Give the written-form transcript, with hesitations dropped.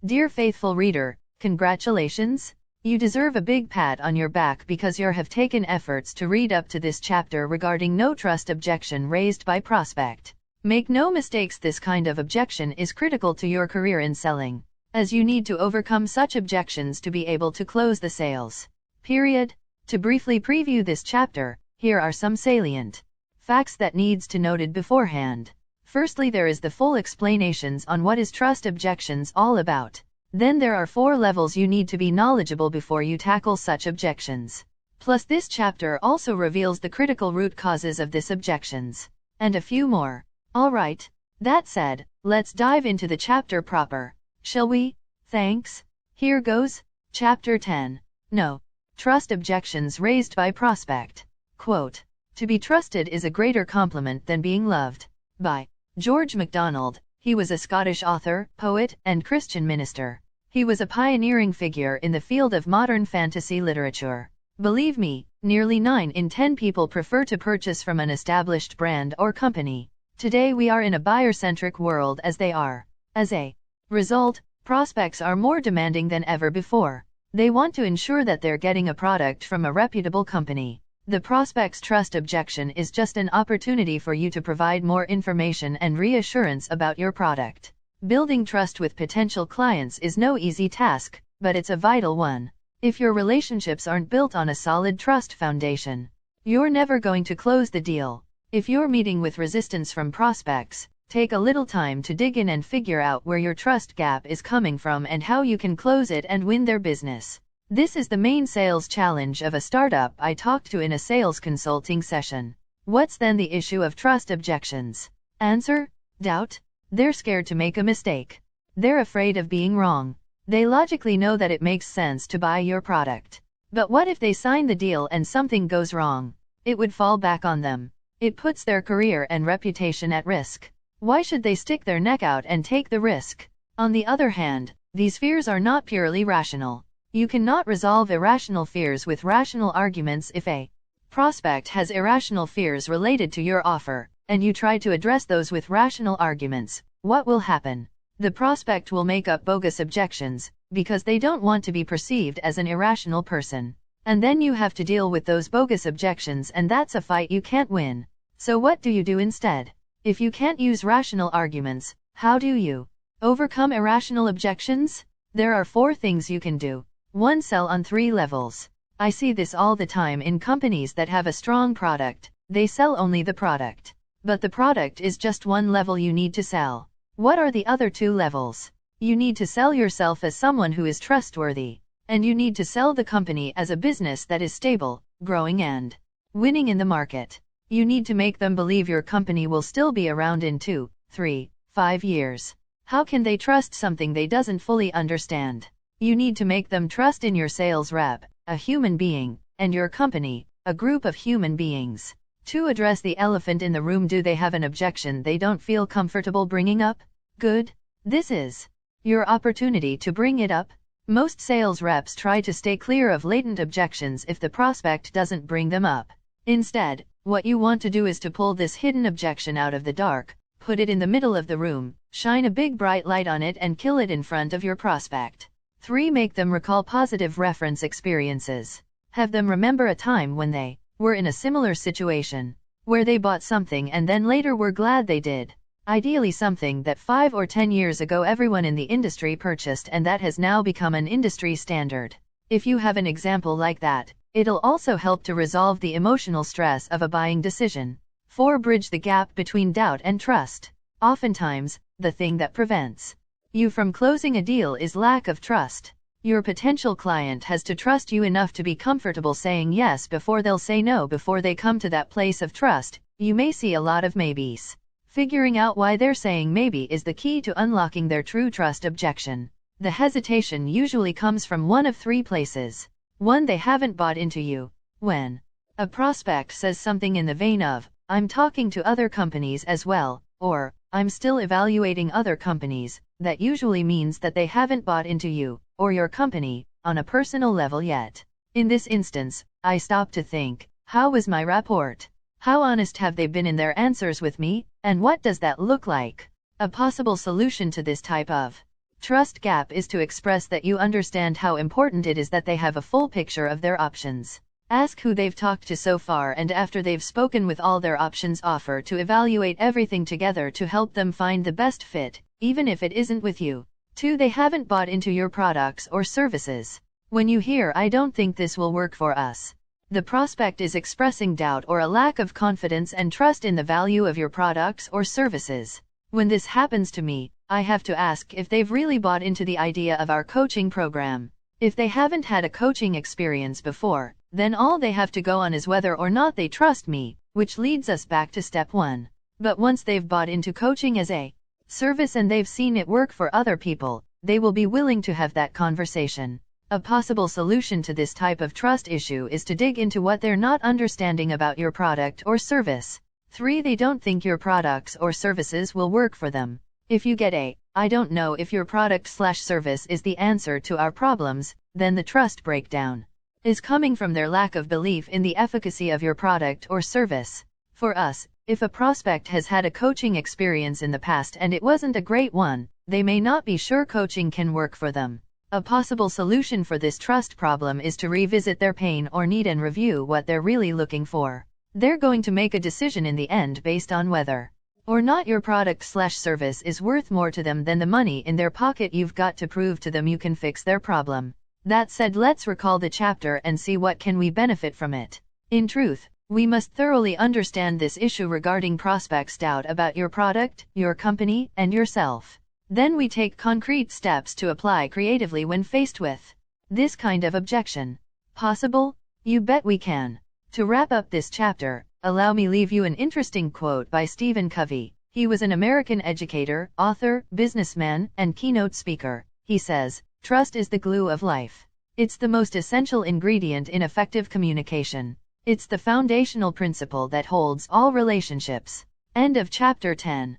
Dear faithful reader, congratulations! You deserve a big pat on your back because you have taken efforts to read up to this chapter regarding no trust objection raised by prospect. Make no mistakes, this kind of objection is critical to your career in selling, as you need to overcome such objections to be able to close the sales. Period. To briefly preview this chapter, here are some salient facts that needs to noted beforehand. Firstly, there is the full explanations on what is trust objections all about. Then there are 4 levels you need to be knowledgeable before you tackle such objections. Plus this chapter also reveals the critical root causes of these objections. And a few more. Alright, that said, let's dive into the chapter proper. Shall we? Thanks. Here goes. Chapter 10. No Trust Objections Raised by Prospect. Quote, "To be trusted is a greater compliment than being loved." By George MacDonald. He was a Scottish author, poet, and Christian minister. He was a pioneering figure in the field of modern fantasy literature. Believe me, nearly 9 in 10 people prefer to purchase from an established brand or company. Today we are in a buyer-centric world as they are. As a result, prospects are more demanding than ever before. They want to ensure that they're getting a product from a reputable company. The prospect's trust objection is just an opportunity for you to provide more information and reassurance about your product. Building trust with potential clients is no easy task, but it's a vital one. If your relationships aren't built on a solid trust foundation, you're never going to close the deal. If you're meeting with resistance from prospects, take a little time to dig in and figure out where your trust gap is coming from and how you can close it and win their business. This is the main sales challenge of a startup I talked to in a sales consulting session. What's then the issue of trust objections? Answer: doubt. They're scared to make a mistake. They're afraid of being wrong. They logically know that it makes sense to buy your product. But what if they sign the deal and something goes wrong? It would fall back on them. It puts their career and reputation at risk. Why should they stick their neck out and take the risk? On the other hand, these fears are not purely rational. You cannot resolve irrational fears with rational arguments. If a prospect has irrational fears related to your offer, and you try to address those with rational arguments, what will happen? The prospect will make up bogus objections, because they don't want to be perceived as an irrational person. And then you have to deal with those bogus objections, and that's a fight you can't win. So what do you do instead? If you can't use rational arguments, how do you overcome irrational objections? There are 4 things you can do. 1. Sell on 3 levels. I see this all the time in companies that have a strong product. They sell only the product. But the product is just one level you need to sell. What are the other 2 levels? You need to sell yourself as someone who is trustworthy. And you need to sell the company as a business that is stable, growing and winning in the market. You need to make them believe your company will still be around in 2, 3, 5 years. How can they trust something they doesn't fully understand? You need to make them trust in your sales rep, a human being, and your company, a group of human beings. To address the elephant in the room, do they have an objection they don't feel comfortable bringing up? Good. This is your opportunity to bring it up. Most sales reps try to stay clear of latent objections if the prospect doesn't bring them up. Instead, what you want to do is to pull this hidden objection out of the dark, put it in the middle of the room, shine a big bright light on it and kill it in front of your prospect. 3. Make them recall positive reference experiences. Have them remember a time when they were in a similar situation, where they bought something and then later were glad they did. Ideally something that 5 or 10 years ago everyone in the industry purchased and that has now become an industry standard. If you have an example like that, it'll also help to resolve the emotional stress of a buying decision. 4. Bridge the gap between doubt and trust. Oftentimes, the thing that prevents you from closing a deal is lack of trust. Your potential client has to trust you enough to be comfortable saying yes before they'll say no. Before they come to that place of trust, you may see a lot of maybes. Figuring out why they're saying maybe is the key to unlocking their true trust objection. The hesitation usually comes from one of 3 places. 1. They haven't bought into you. When a prospect says something in the vein of, "I'm talking to other companies as well," or, "I'm still evaluating other companies," that usually means that they haven't bought into you, or your company, on a personal level yet. In this instance, I stop to think, how was my rapport? How honest have they been in their answers with me, and what does that look like? A possible solution to this type of Trust gap is to express that you understand how important it is that they have a full picture of their options. Ask who they've talked to so far, and after they've spoken with all their options, offer to evaluate everything together to help them find the best fit, even if it isn't with you. 2. They haven't bought into your products or services. When you hear, "I don't think this will work for us," the prospect is expressing doubt or a lack of confidence and trust in the value of your products or services. When this happens to me, I have to ask if they've really bought into the idea of our coaching program. If they haven't had a coaching experience before, then all they have to go on is whether or not they trust me, which leads us back to step 1. But once they've bought into coaching as a service and they've seen it work for other people, they will be willing to have that conversation. A possible solution to this type of trust issue is to dig into what they're not understanding about your product or service. 3. They don't think your products or services will work for them. If you get a "I don't know if your product/service is the answer to our problems," then the trust breakdown is coming from their lack of belief in the efficacy of your product or service. For us, if a prospect has had a coaching experience in the past and it wasn't a great one, they may not be sure coaching can work for them. A possible solution for this trust problem is to revisit their pain or need and review what they're really looking for. They're going to make a decision in the end based on whether or not your product/service is worth more to them than the money in their pocket. You've got to prove to them you can fix their problem. That said, let's recall the chapter and see what can we benefit from it. In truth, we must thoroughly understand this issue regarding prospects' doubt about your product, your company, and yourself. Then we take concrete steps to apply creatively when faced with this kind of objection. Possible? You bet we can. To wrap up this chapter, allow me leave you an interesting quote by Stephen Covey. He was an American educator, author, businessman, and keynote speaker. He says, "Trust is the glue of life. It's the most essential ingredient in effective communication. It's the foundational principle that holds all relationships." End of chapter 10.